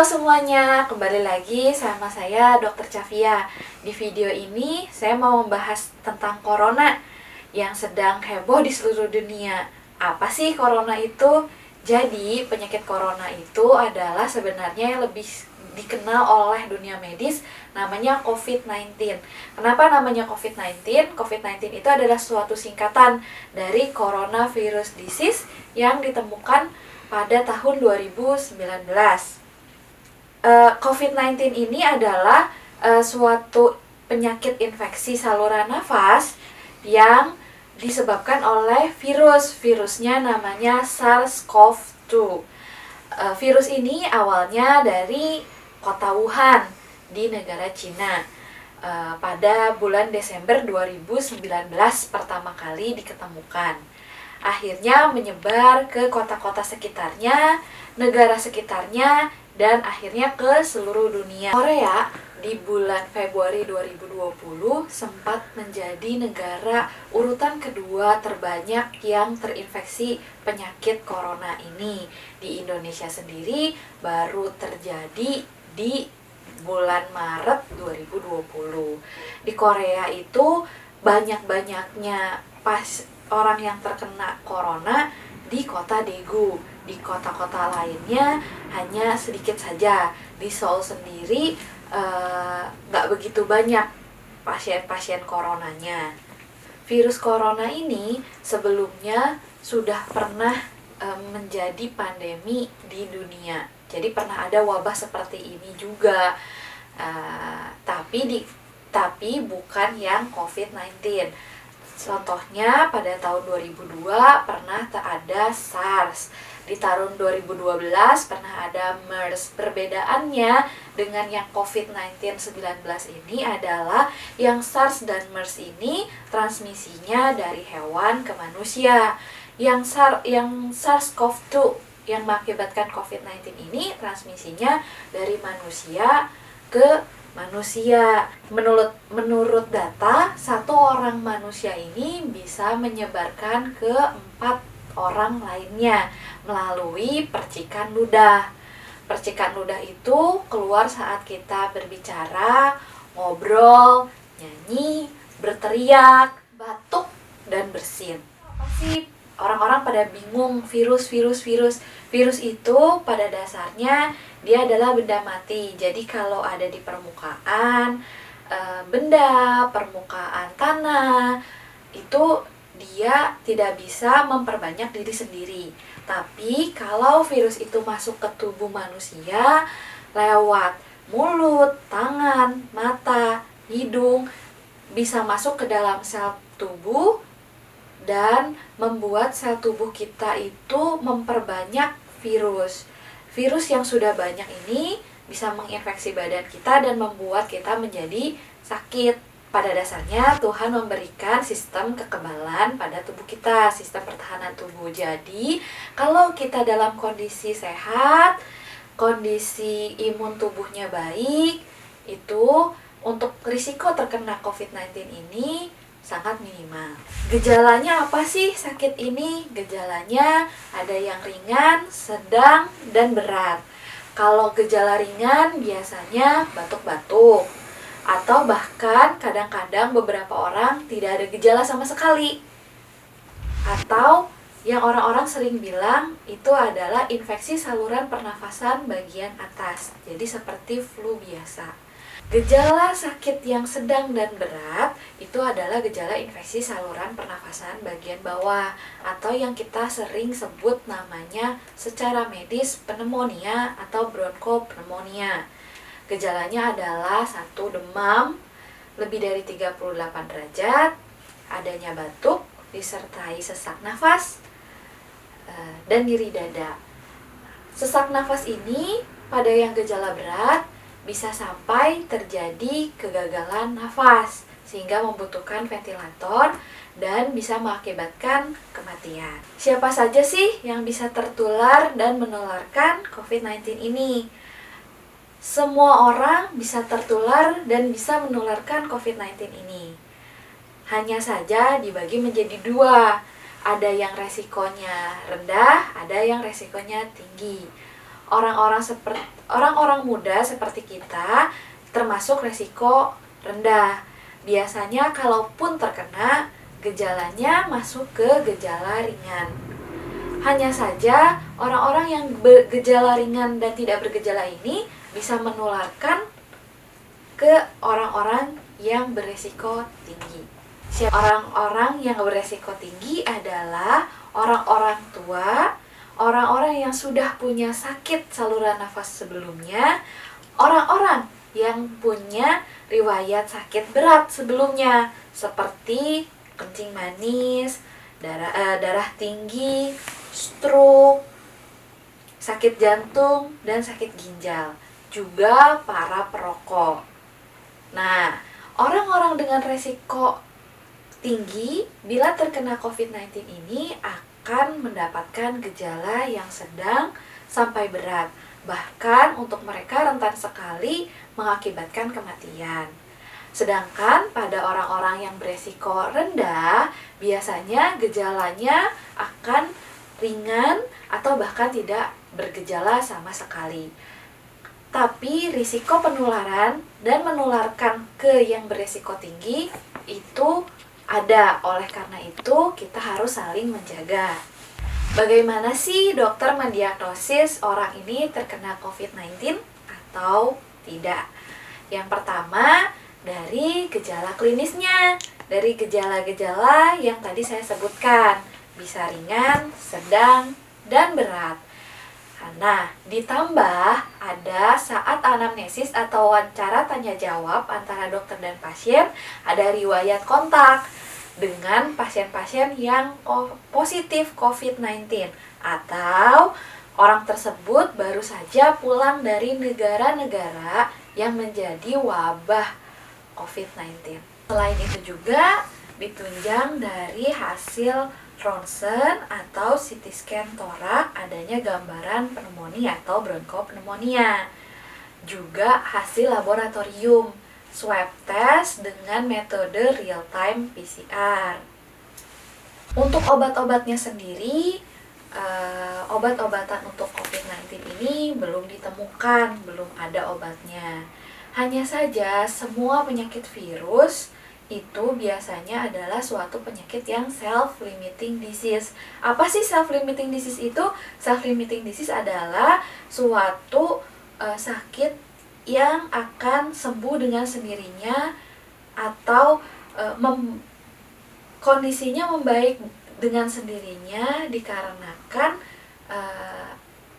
semuanya, kembali lagi sama saya Dr. Chavia. Di video ini saya mau membahas tentang corona yang sedang heboh di seluruh dunia. Apa sih corona itu? Jadi penyakit corona itu adalah sebenarnya yang lebih dikenal oleh dunia medis, namanya COVID-19. Kenapa namanya COVID-19? COVID-19 itu adalah suatu singkatan dari coronavirus disease yang ditemukan pada tahun 2019. COVID-19 ini adalah suatu penyakit infeksi saluran nafas yang disebabkan oleh virusnya namanya SARS-CoV-2. Virus ini awalnya dari kota Wuhan di negara Cina. Pada bulan Desember 2019 pertama kali diketemukan. Akhirnya menyebar ke kota-kota sekitarnya, negara sekitarnya, dan akhirnya ke seluruh dunia. Korea di bulan Februari 2020 sempat menjadi negara urutan kedua terbanyak yang terinfeksi penyakit corona ini. Di Indonesia sendiri baru terjadi di bulan Maret 2020. Di Korea itu banyak-banyaknya orang yang terkena corona di kota Daegu. Di kota-kota lainnya hanya sedikit saja. Di Seoul sendiri nggak begitu banyak pasien-pasien coronanya. Virus corona ini sebelumnya sudah pernah menjadi pandemi di dunia. Jadi pernah ada wabah seperti ini juga, tapi bukan yang COVID-19. Contohnya pada tahun 2002 pernah ada SARS. Di tahun 2012 pernah ada MERS. Perbedaannya dengan yang COVID-19 ini adalah yang SARS dan MERS ini transmisinya dari hewan ke manusia. Yang SARS-CoV-2 yang mengakibatkan COVID-19 ini transmisinya dari manusia ke manusia. Menurut data, satu orang manusia ini bisa menyebarkan ke 4 orang lainnya melalui percikan ludah. Percikan ludah itu keluar saat kita berbicara, ngobrol, nyanyi, berteriak, batuk, dan bersin. Apa sih? Orang-orang pada bingung virus. Virus itu pada dasarnya dia adalah benda mati. Jadi kalau ada di permukaan benda, permukaan tanah, itu dia tidak bisa memperbanyak diri sendiri. Tapi kalau virus itu masuk ke tubuh manusia lewat mulut, tangan, mata, hidung, bisa masuk ke dalam sel tubuh dan membuat sel tubuh kita itu memperbanyak virus. Virus yang sudah banyak ini bisa menginfeksi badan kita dan membuat kita menjadi sakit. Pada dasarnya Tuhan memberikan sistem kekebalan pada tubuh kita, sistem pertahanan tubuh. Jadi kalau kita dalam kondisi sehat, kondisi imun tubuhnya baik, itu untuk risiko terkena COVID-19 ini sangat minimal. Gejalanya apa sih sakit ini? Gejalanya ada yang ringan, sedang, dan berat. Kalau gejala ringan biasanya batuk-batuk, atau bahkan kadang-kadang beberapa orang tidak ada gejala sama sekali. Atau yang orang-orang sering bilang itu adalah infeksi saluran pernafasan bagian atas. Jadi seperti flu biasa. Gejala sakit yang sedang dan berat itu adalah gejala infeksi saluran pernafasan bagian bawah, atau yang kita sering sebut namanya secara medis pneumonia atau bronkopneumonia. Gejalanya adalah 1. Demam lebih dari 38 derajat, adanya batuk disertai sesak nafas, dan nyeri dada. Sesak nafas ini pada yang gejala berat bisa sampai terjadi kegagalan nafas sehingga membutuhkan ventilator dan bisa mengakibatkan kematian. Siapa saja sih yang bisa tertular dan menularkan COVID-19 ini? Semua orang bisa tertular dan bisa menularkan COVID-19 ini. Hanya saja dibagi menjadi 2. Ada yang resikonya rendah, ada yang resikonya tinggi. orang-orang muda seperti kita termasuk resiko rendah. Biasanya kalaupun terkena, gejalanya masuk ke gejala ringan. Hanya saja orang-orang yang bergejala ringan dan tidak bergejala ini bisa menularkan ke orang-orang yang beresiko tinggi. Orang-orang yang beresiko tinggi adalah orang-orang tua, orang-orang yang sudah punya sakit saluran nafas sebelumnya, orang-orang yang punya riwayat sakit berat sebelumnya seperti kencing manis, darah tinggi, stroke, sakit jantung, dan sakit ginjal. Juga para perokok. Nah, orang-orang dengan resiko tinggi bila terkena COVID-19 ini akan mendapatkan gejala yang sedang sampai berat. Bahkan untuk mereka rentan sekali mengakibatkan kematian. Sedangkan pada orang-orang yang beresiko rendah, biasanya gejalanya akan ringan atau bahkan tidak bergejala sama sekali. Tapi risiko penularan dan menularkan ke yang beresiko tinggi itu ada. Oleh karena itu, kita harus saling menjaga. Bagaimana sih dokter mendiagnosis orang ini terkena COVID-19 atau tidak? Yang pertama, dari gejala klinisnya, dari gejala-gejala yang tadi saya sebutkan, bisa ringan, sedang, dan berat. Nah, ditambah ada saat anamnesis atau wawancara tanya jawab antara dokter dan pasien, ada riwayat kontak dengan pasien-pasien yang positif COVID-19 atau orang tersebut baru saja pulang dari negara-negara yang menjadi wabah COVID-19. Selain itu juga ditunjang dari hasil ronsen atau CT scan torak adanya gambaran pneumonia atau bronkopneumonia. Juga hasil laboratorium swab test dengan metode real time PCR. Untuk obat-obatnya sendiri, obat-obatan untuk COVID-19 ini belum ditemukan, belum ada obatnya. Hanya saja semua penyakit virus itu biasanya adalah suatu penyakit yang self-limiting disease. Apa sih self-limiting disease itu? Self-limiting disease adalah suatu sakit yang akan sembuh dengan sendirinya atau kondisinya membaik dengan sendirinya dikarenakan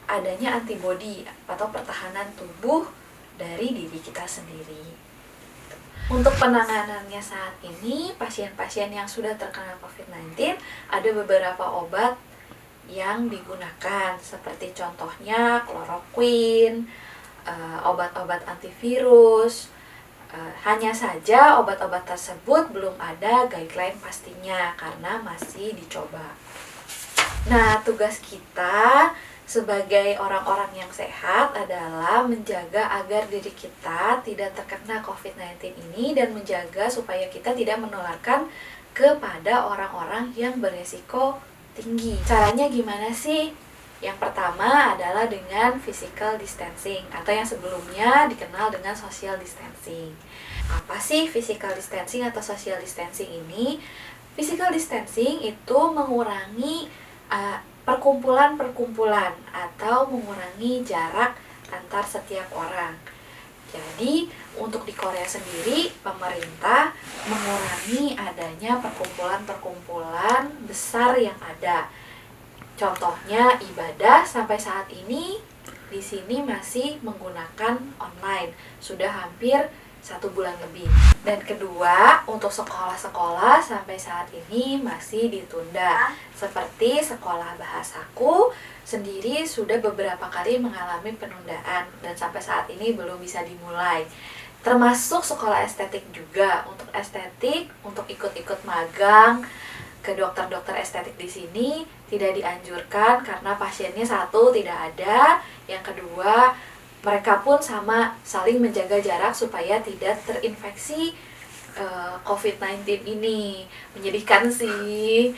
adanya antibodi atau pertahanan tubuh dari diri kita sendiri. Untuk penanganannya saat ini, pasien-pasien yang sudah terkena COVID-19 ada beberapa obat yang digunakan, seperti contohnya kloroquine, obat-obat antivirus. Hanya saja obat-obat tersebut belum ada guideline pastinya karena masih dicoba. Nah, tugas kita sebagai orang-orang yang sehat adalah menjaga agar diri kita tidak terkena COVID-19 ini dan menjaga supaya kita tidak menularkan kepada orang-orang yang beresiko tinggi. Caranya gimana sih? Yang pertama adalah dengan physical distancing atau yang sebelumnya dikenal dengan social distancing. Apa sih physical distancing atau social distancing ini? Physical distancing itu mengurangi perkumpulan-perkumpulan atau mengurangi jarak antar setiap orang. Jadi, untuk di Korea sendiri, pemerintah mengurangi adanya perkumpulan-perkumpulan besar yang ada. Contohnya ibadah sampai saat ini di sini masih menggunakan online. Sudah hampir 1 bulan lebih. Dan kedua, untuk sekolah-sekolah sampai saat ini masih ditunda. Seperti sekolah bahasaku sendiri sudah beberapa kali mengalami penundaan dan sampai saat ini belum bisa dimulai. Termasuk sekolah estetik juga. Untuk estetik, untuk ikut-ikut magang ke dokter-dokter estetik di sini tidak dianjurkan karena pasiennya satu tidak ada, yang kedua mereka pun sama saling menjaga jarak supaya tidak terinfeksi COVID-19 ini. Menyedihkan sih.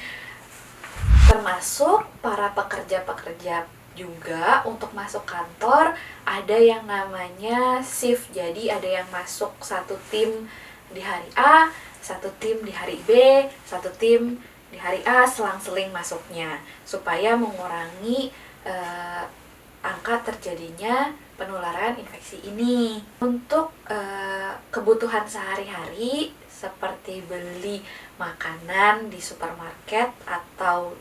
Termasuk para pekerja-pekerja Juga untuk masuk kantor ada yang namanya shift. Jadi ada yang masuk satu tim di hari A, satu tim di hari B, satu tim di hari A, selang-seling masuknya supaya mengurangi angka terjadinya penularan infeksi ini. Untuk kebutuhan sehari-hari seperti beli makanan di supermarket atau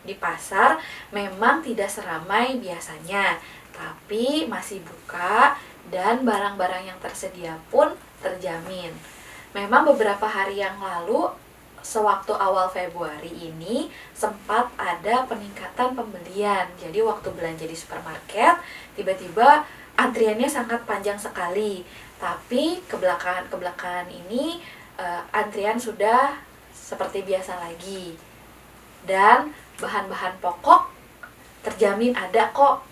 di pasar memang tidak seramai biasanya, tapi masih buka dan barang-barang yang tersedia pun terjamin. Memang beberapa hari yang lalu, sewaktu awal Februari ini sempat ada peningkatan pembelian. Jadi waktu belanja di supermarket, tiba-tiba antriannya sangat panjang sekali. Tapi kebelakangan ini antrian sudah seperti biasa lagi. Dan bahan-bahan pokok terjamin ada kok.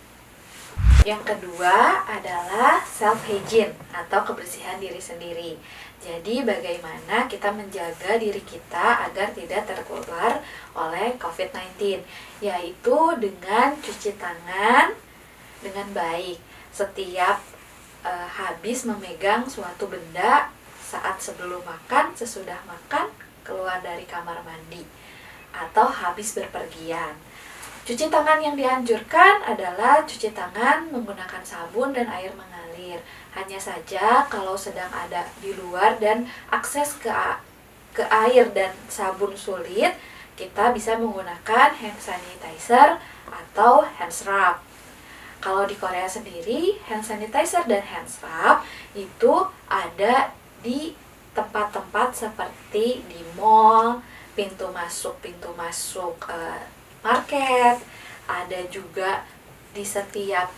Yang kedua adalah self-hygiene atau kebersihan diri sendiri. Jadi bagaimana kita menjaga diri kita agar tidak tertular oleh COVID-19, yaitu dengan cuci tangan dengan baik setiap habis memegang suatu benda, saat sebelum makan, sesudah makan, keluar dari kamar mandi, atau habis berpergian. Cuci tangan yang dianjurkan adalah cuci tangan menggunakan sabun dan air mengalir. Hanya saja kalau sedang ada di luar dan akses ke air dan sabun sulit, kita bisa menggunakan hand sanitizer atau hand scrub. Kalau di Korea sendiri, hand sanitizer dan hand scrub itu ada di tempat-tempat seperti di mall, pintu masuk market, ada juga di setiap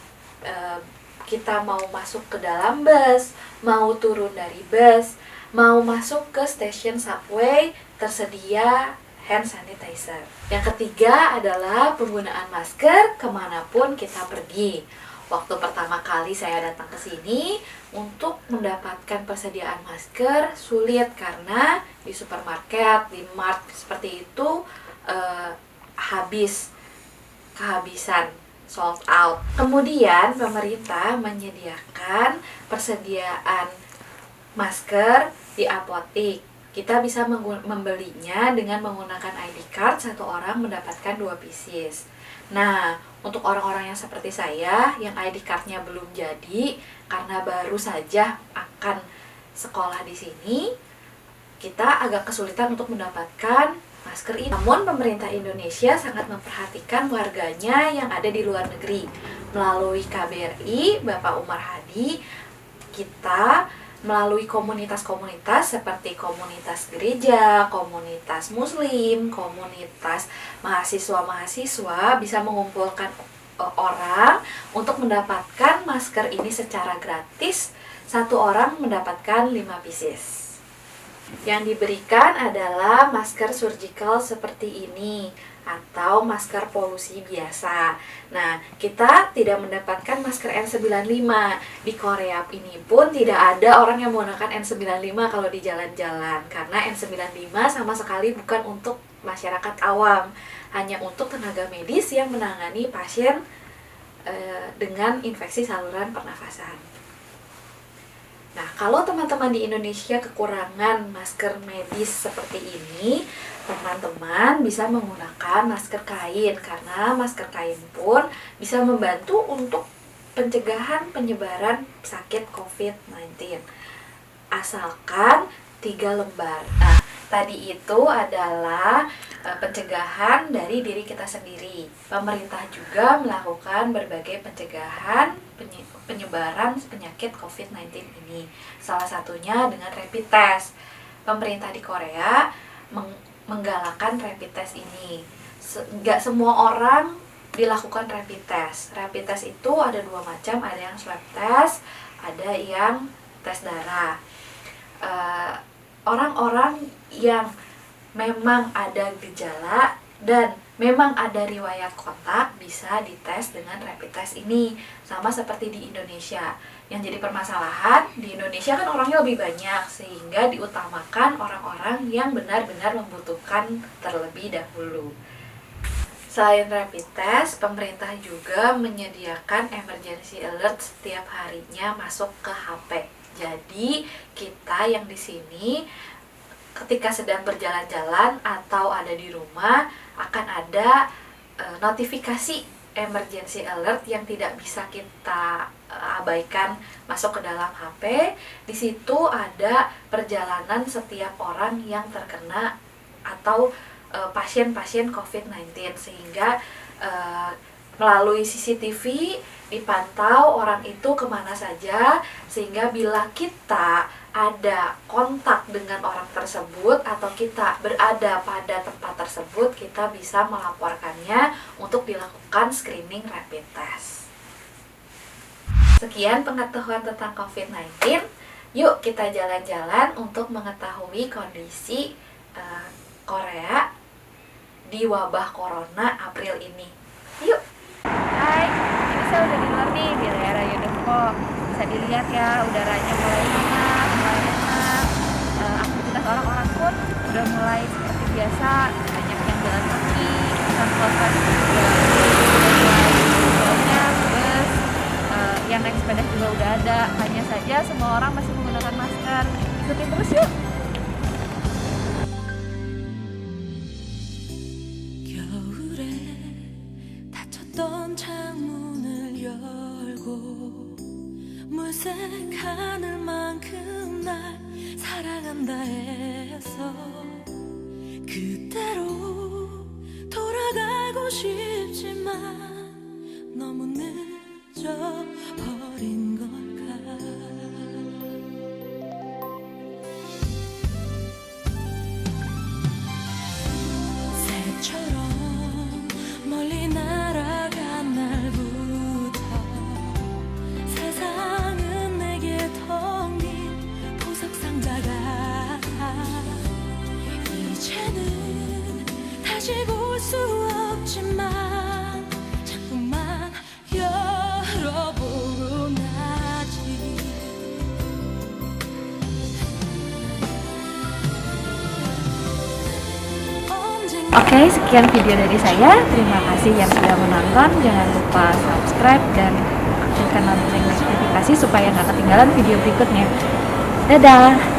kita mau masuk ke dalam bus, mau turun dari bus, mau masuk ke stasiun subway, tersedia hand sanitizer. Yang ketiga adalah penggunaan masker kemanapun kita pergi. Waktu pertama kali saya datang ke sini, untuk mendapatkan persediaan masker sulit karena di supermarket, di mart seperti itu kehabisan, sold out. Kemudian pemerintah menyediakan persediaan masker di apotik. Kita bisa membelinya dengan menggunakan ID card, satu orang mendapatkan 2 pieces. Nah, untuk orang-orang yang seperti saya yang ID cardnya belum jadi karena baru saja akan sekolah di sini, kita agak kesulitan untuk mendapatkan masker ini. Namun pemerintah Indonesia sangat memperhatikan warganya yang ada di luar negeri. Melalui KBRI, Bapak Umar Hadi, kita melalui komunitas-komunitas seperti komunitas gereja, komunitas muslim, komunitas mahasiswa-mahasiswa bisa mengumpulkan orang untuk mendapatkan masker ini secara gratis. Satu orang mendapatkan 5 pieces. Yang diberikan adalah masker surgical seperti ini atau masker polusi biasa. Nah, kita tidak mendapatkan masker N95. Di Korea ini pun tidak ada orang yang menggunakan N95 kalau di jalan-jalan, karena N95 sama sekali bukan untuk masyarakat awam, hanya untuk tenaga medis yang menangani pasien dengan infeksi saluran pernafasan. Nah, kalau teman-teman di Indonesia kekurangan masker medis seperti ini, teman-teman bisa menggunakan masker kain, karena masker kain pun bisa membantu untuk pencegahan penyebaran sakit COVID-19. Asalkan 3 lembar. Nah, tadi itu adalah pencegahan dari diri kita sendiri. Pemerintah juga melakukan berbagai pencegahan penyebaran penyakit COVID-19 ini. Salah satunya dengan rapid test. Pemerintah di Korea menggalakkan rapid test ini. Nggak semua orang dilakukan rapid test. Rapid test itu ada 2 macam, ada yang swab test, ada yang tes darah. Orang-orang yang memang ada gejala dan memang ada riwayat kontak bisa dites dengan rapid test ini. Sama seperti di Indonesia. Yang jadi permasalahan, di Indonesia kan orangnya lebih banyak, sehingga diutamakan orang-orang yang benar-benar membutuhkan terlebih dahulu. Selain rapid test, pemerintah juga menyediakan emergency alert setiap harinya masuk ke HP. Jadi, kita yang di sini ketika sedang berjalan-jalan atau ada di rumah akan ada notifikasi emergency alert yang tidak bisa kita abaikan masuk ke dalam HP. Di situ ada perjalanan setiap orang yang terkena atau pasien-pasien COVID-19, sehingga melalui CCTV dipantau orang itu kemana saja, sehingga bila kita ada kontak dengan orang tersebut atau kita berada pada tempat tersebut, kita bisa melaporkannya untuk dilakukan screening rapid test. Sekian pengetahuan tentang COVID-19. Yuk kita jalan-jalan untuk mengetahui kondisi Korea di wabah corona April ini. Yuk. Hai, ini saya udah di luar nih di daerah Yodosko. Bisa dilihat ya, udaranya mulai hangat, mulai enak. Aktivitas orang-orang pun udah mulai seperti biasa. Banyak yang jalan kaki, transportasi juga udah mulai banyak, bus, yang naik sepeda juga udah ada. Hanya saja semua orang masih menggunakan masker. Ikutin terus yuk. 창문을 열고 물색 하늘만큼 날 사랑한다 해서 그때로 돌아가고 싶지만 너무 늦어버린 걸까. 새처럼 멀리 날아간 날부터 세상은 내게 텅 빈 보석 상자 같아. 이제는 다시 볼 수 없지만 자꾸만 열어보곤 하지. Oke, sekian video dari saya. Terima kasih yang sudah menonton. Jangan lupa subscribe dan aktifkan lonceng notifikasi supaya nggak ketinggalan video berikutnya. Dadah!